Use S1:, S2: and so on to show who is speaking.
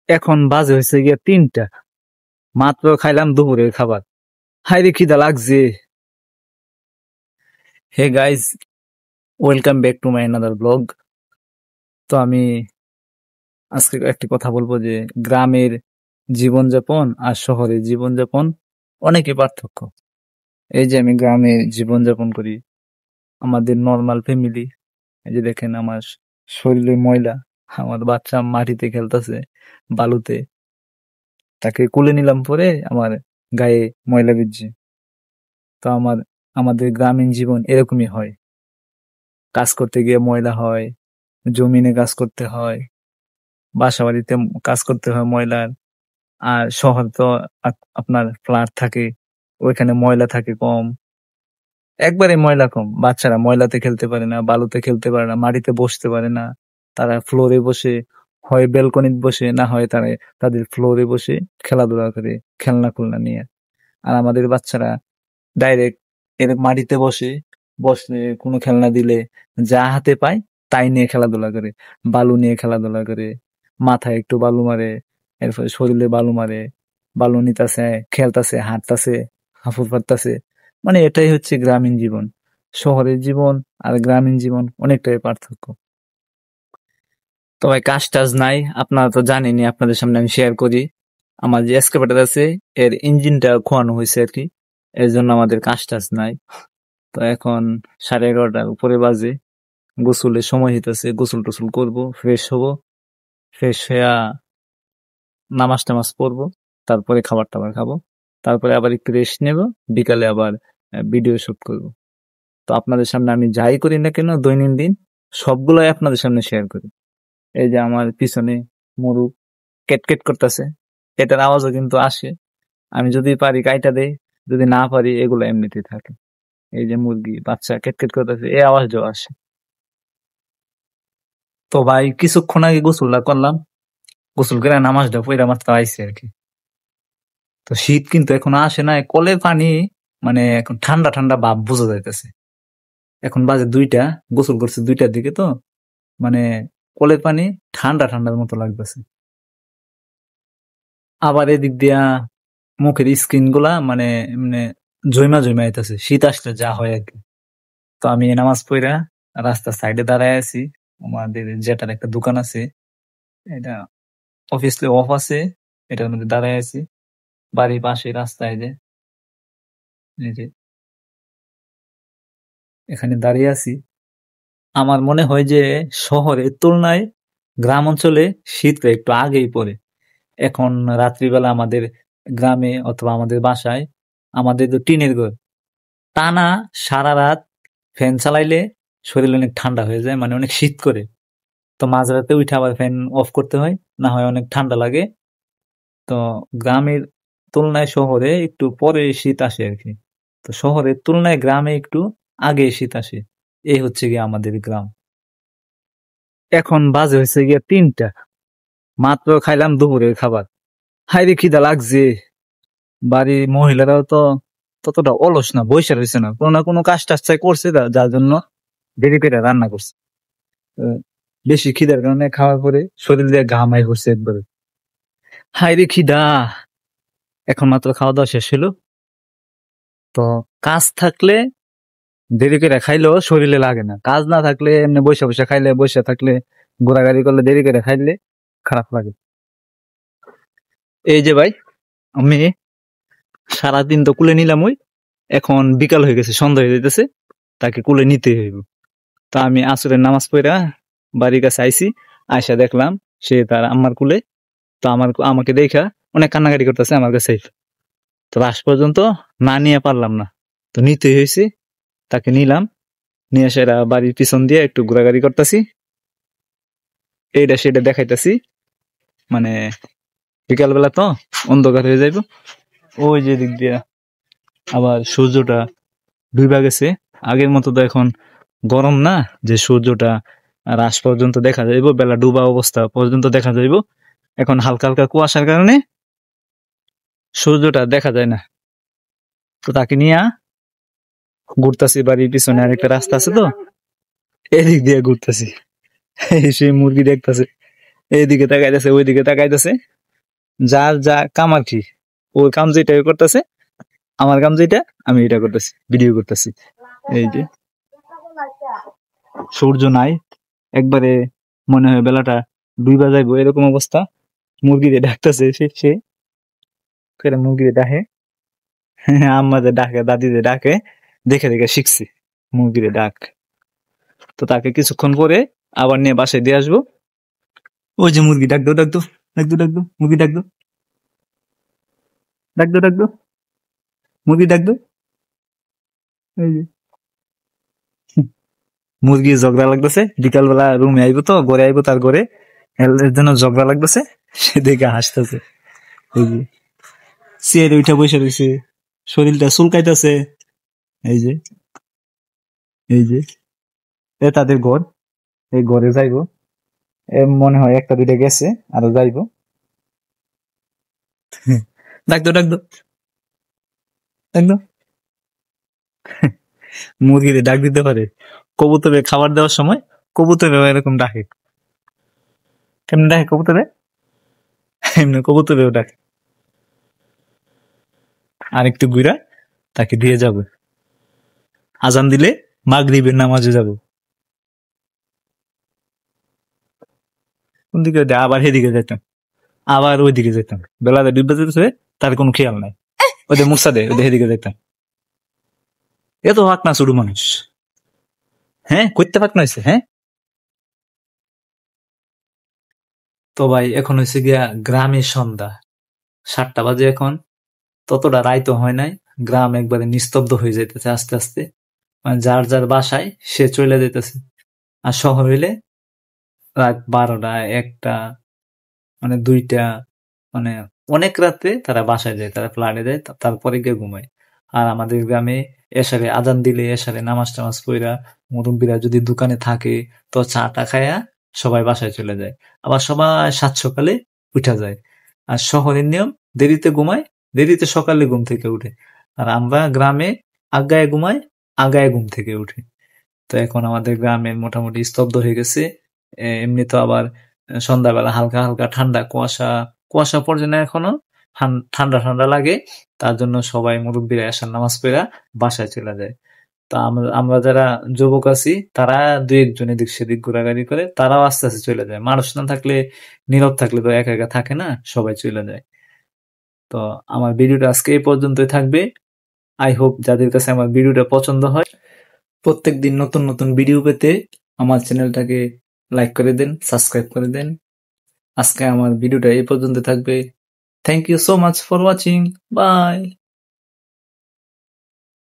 S1: এখন বাজে হয়েছে গিয়ে 3টা। মাত্র খাইলাম দুপুরের খাবার। হাইরে খিদা লাগছে। Hey guys, welcome back to my another blog. তো আমি আজকে একটি কথা বলবো যে গ্রামের জীবনযাপন আর শহরের জীবনযাপন অনেকই পার্থক্য। এই যে আমি গ্রামে জীবনযাপন করি, আমাদের নর্মাল ফ্যামিলি। এই যে দেখেন আমার শরীরে ময়লা, আমার বাচ্চা মাটিতে খেলতেছে বালুতে, তাকে কোলে নিলাম পরে আমার গায়ে ময়লা বিঁধছে। তো আমাদের গ্রামীণ জীবন এরকমই হয়, কাজ করতে গিয়ে ময়লা হয়, জমিনে কাজ করতে হয়, বাসা বাড়িতে কাজ করতে হয় ময়লার। আর শহর তো আপনার ফ্ল্যাট থাকে, ওইখানে ময়লা থাকে কম, একবারে ময়লা কম। বাচ্চারা ময়লাতে খেলতে পারে না, বালুতে খেলতে পারে না, মাটিতে বসতে পারে না। তারা ফ্লোরে বসে, হয় ব্যালকনিতে বসে, না হয় তারা তাদের ফ্লোরে বসে খেলাধুলা করে খেলনা খুলনা নিয়ে। আর আমাদের বাচ্চারা ডাইরেক্ট এর মাটিতে বসে বসে কোনো খেলনা দিলে যা হাতে পায় তাই নিয়ে খেলাধুলা করে, বালু নিয়ে খেলাধুলা করে, মাথায় একটু বালু মারে, এরপরে শরীরে বালু মারে, বালু নিতাছে, খেলতাছে, হাঁটতাছে, হাঁফুর পারতাছে। মানে এটাই হচ্ছে গ্রামীণ জীবন। শহরের জীবন আর গ্রামীণ জীবন অনেকটাই পার্থক্য। তো ভাই কাজ টাজ নাই, আপনারা তো জানেনই, আপনাদের সামনে আমি শেয়ার করি। আমার যে এক্সকাভেটর আছে এর ইঞ্জিনটা খোয়ানো হয়েছে আর কি, এর জন্য আমাদের কাজ টাজ নাই। তো এখন 11:30টার উপরে বাজে, গোসলের সময় হইতেছে, গোসল টোসল করবো, ফ্রেশ হবো, ফ্রেশ হইয়া নামাজ টামাজ পড়বো, তারপরে খাবার টাবার খাবো, তারপরে আবার একটু রেস্ট নেবো, বিকালে আবার ভিডিও শুট করব। তো আপনাদের সামনে আমি যাই করি না কেন দৈনন্দিন সবগুলাই আপনাদের সামনে শেয়ার করি। এই যে আমার পিছনে মোরগ কেটকেট করতেছে, এটার আওয়াজও কিন্তু আসে। আমি যদি পারি কাইটা দেই, যদি না পারি এগুলো এমনিতেই থাকে। এই যে মুরগি বাচ্চা কেটকেট করতেছে, এই আওয়াজটাও আসে। তো ভাই কিছুক্ষণ আগে গোসলটা করলাম, গোসল করে নামাজটা পড়ে মাত্র আইছি আর কি। তো শীত কিন্তু এখন আসে না, কলের পানি মানে এখন ঠান্ডা ঠান্ডা ভাব বোঝা যাইতেছে। এখন বাজে 2টা, গোসল করছে 2টার দিকে, তো মানে কলের পানি ঠান্ডা ঠান্ডার মতো লাগতেছে। আবার এদিক দিয়া মুখের স্কিন গুলা মানে মানে জৈমা জৈমা আইতাছে, শীত আসলে যা হয় আর কি। তো আমি নামাজ পড়া রাস্তার সাইডে দাঁড়ায় আছি, আমাদের যেটার একটা দোকান আছে, এটা অফিসে অফ আছে, এটার মধ্যে দাঁড়ায় আছি বাড়ির পাশে রাস্তায়, যে এই যে এখানে দাঁড়িয়ে আছি। আমার মনে হয় যে শহরের তুলনায় গ্রাম অঞ্চলে শীতটা একটু আগেই পড়ে। এখন রাত্রিবেলা আমাদের গ্রামে অথবা আমাদের বাসায়, আমাদের তো টিনের ঘর, টানা সারা রাত ফ্যান চালাইলে শরীর অনেক ঠান্ডা হয়ে যায়, মানে অনেক শীত করে। তো মাঝরাতে উঠে আবার ফ্যান অফ করতে হয়, না হয় অনেক ঠান্ডা লাগে। তো গ্রামের তুলনায় শহরে একটু পরে শীত আসে আর কি। তো শহরের তুলনায় গ্রামে একটু আগে শীত আসে। এই হচ্ছে গিয়ে আমাদের গ্রাম। এখন বাজে হয়েছে গিয়ে 3টা। মাত্র খাইলাম দুপুরের খাবার। হাইরে খিদা লাগছে। বাড়ির মহিলারাও তো ততটা অলস না, বইসা রয়েছে না, কোনো না কোনো কাজ টাজ চাই করছে, যার জন্য দেরি করে রান্না করছে। আহ, বেশি খিদার কারণে খাওয়ার পরে শরীর দিয়ে ঘামাই পড়ছে একবারে। হাইরে খিদা। এখন মাত্র খাওয়া দাওয়া শেষ হলো। তো কাজ থাকলে দেরি করে খাইলেও শরীরে লাগে না, কাজ না থাকলে এমনি বসে বসে খাইলে, বসে থাকলে ঘোরাঘুরি করলে, দেরি করে খাইলে খারাপ লাগে। এই যে ভাই, আমি সারাদিন তো কুলে নিলাম, ওই এখন বিকাল হয়ে গেছে, সন্ধ্যা হয়ে যেতেছে, তাকে কুলে নিতে হইব। তা আমি আসরের নামাজ পড়া বাড়ির কাছে আইছি, আয়সা দেখলাম সে তার আম্মার কুলে। তো আমাকে দেখা অনেক কান্নাকাটি করতেছে আমার কাছে। তো লাস্ট পর্যন্ত না নিয়ে পারলাম না, তো নিতে হয়েছে, তাকে নিলাম। নিয়ে সেরা বাড়ির পিছন দিয়ে একটু ঘোরাঘুরি করতেছি, এইটা সেটা দেখাইতেছি। মানে বিকালবেলা তো অন্ধকার হয়ে যাইব, ওই যে দিক দিয়া আবার সূর্যটা ডুইবা গেছে। আগের মতো তো এখন গরম না যে সূর্যটা রাত পর্যন্ত দেখা যাইব, বেলা ডুবা অবস্থা পর্যন্ত দেখা যাইব। এখন হালকা হালকা কুয়াশার কারণে সূর্যটা দেখা যায় না। তো তাকে নিয়ে ঘুরতেছি, বাড়ির পিছনে আরেকটা রাস্তা আছে, তো এদিক দিয়ে ঘুরতেছি। সেই মুরগি দেখতেছে, এইদিকে তাকাইতেছে, ওইদিকে তাকাইতেছে, যার যা কাম আর কি, ওর কাম যেটা করতেছে, আমার কাম যেটা আমি এটা করতেছি, ভিডিও করতেছি। এই যে সূর্য নাই, একবারে মনে হয় বেলাটা 2 বাজাইবো এরকম অবস্থা। মুরগিরে ডাকতেছে সে করে মুরগিরে ডাকে, আম্মাদের ডাকে, দাদিদের ডাকে, দেখে দেখে শিখছি মুরগিরে ডাক। তো তাকে কিছুক্ষণ পরে আবার নিয়ে বাসায় দিয়ে আসবো। ওই যে মুরগি, ডাক দো ডাক দো ডাক দো ডাক দো, মুরগি ডাক দো ডাক দো ডাক দো, মুরগি ডাক দো। এই যে মুরগি ঝগড়া লাগতেছে, বিকালবেলা রুমে আইবো, তো ঘরে আইবো, তার ঘরে এর জন্য ঝগড়া লাগতেছে, সে দেখে হাসতেছে। এই যে চেয়ারে উঠে বসে রয়েছে, শরীরটা চুলকাইতেছে। এই যে এই যে এ তাদের ঘর, এই ঘরে যাইবো। এ মনে হয় একটা দুইটা গেছে, আরো যাইবো। ডাক দো ডাক দো ডাক দো। মুরগিরে ডাক দিতে পারে, কবুতরে খাবার দেওয়ার সময় কবুতরে এরকম ডাকে। কেমন ডাকে কবুতরে? এমনি কবুতরেও ডাকে। আর একটু ঘুরা তাকে দিয়ে যাবে, আজান দিলে মাগরিবের নামাজে যাব। কোন দিকে ওটা? আবার সেদিকে যেতাম, আবার ওইদিকে যেতাম, বেলাতে ডুববে যেতেছে, তার কোনো খেয়াল নাই, ওদের মুসা দেয়, ওদের সেদিকে যেতাম। এত ফাঁক না শুরু মানুষ, হ্যাঁ করতে ফাঁক না হয়েছে, হ্যাঁ। তো ভাই এখন হয়েছে গিয়া গ্রামে সন্ধ্যা 7টা বাজে এখন, ততটা রাইতো হয় নাই। গ্রাম একবারে নিস্তব্ধ হয়ে যাইতেছে আস্তে আস্তে, মানে যার যার বাসায় সে চলে যাইতেছে। আর শহর হইলে রাত 12টা 1টা, মানে 2টা, মানে অনেক রাতে তারা বাসায় যায়, তারা ফ্ল্যাটে যায়, তারপরে গিয়ে ঘুমায়। আর আমাদের গ্রামে এসারে আজান দিলে, এসারে নামাজ টামাজ পইরা, মুরব্বীরা যদি দোকানে থাকে তো চা টা খায়া সবাই বাসায় চলে যায়। আবার সবাই সাত সকালে উঠা যায়। আর শহরের নিয়ম, দেরিতে ঘুমায়, দেরিতে সকালে ঘুম থেকে উঠে। আর আমরা গ্রামে আগায় ঘুমাই, আগায় ঘুম থেকে উঠি। তো এখন আমাদের গ্রামে মোটামুটি স্তব্ধ হয়ে গেছে। এমনি তো আবার সন্ধ্যাবেলা হালকা হালকা ঠান্ডা কুয়াশা, কুয়াশা পড়ছে না এখনো, ঠান্ডা ঠান্ডা লাগে। তার জন্য সবাই মুরব্বীরা এসার নামাজ পড়া বাসায় চলে যায়। তা আমরা আমরা যারা যুবক আছি তারা দুই একজন এদিক সেদিক ঘোরাঘুরি করে, তারাও আস্তে আস্তে চলে যায়। মানুষ না থাকলে, নীরব থাকলে তো একা একা থাকে না, সবাই চলে যায়। তো আমার ভিডিওটা আজকে এই পর্যন্তই থাকবে। আই হোপ যাদের কাছে আমার ভিডিওটা পছন্দ হয়, প্রত্যেকদিন নতুন নতুন ভিডিও পেতে আমার চ্যানেলটাকে লাইক করে দেন, সাবস্ক্রাইব করে দেন। আজকে আমার ভিডিওটা এই পর্যন্ত থাকবে। Thank you so much for watching. By.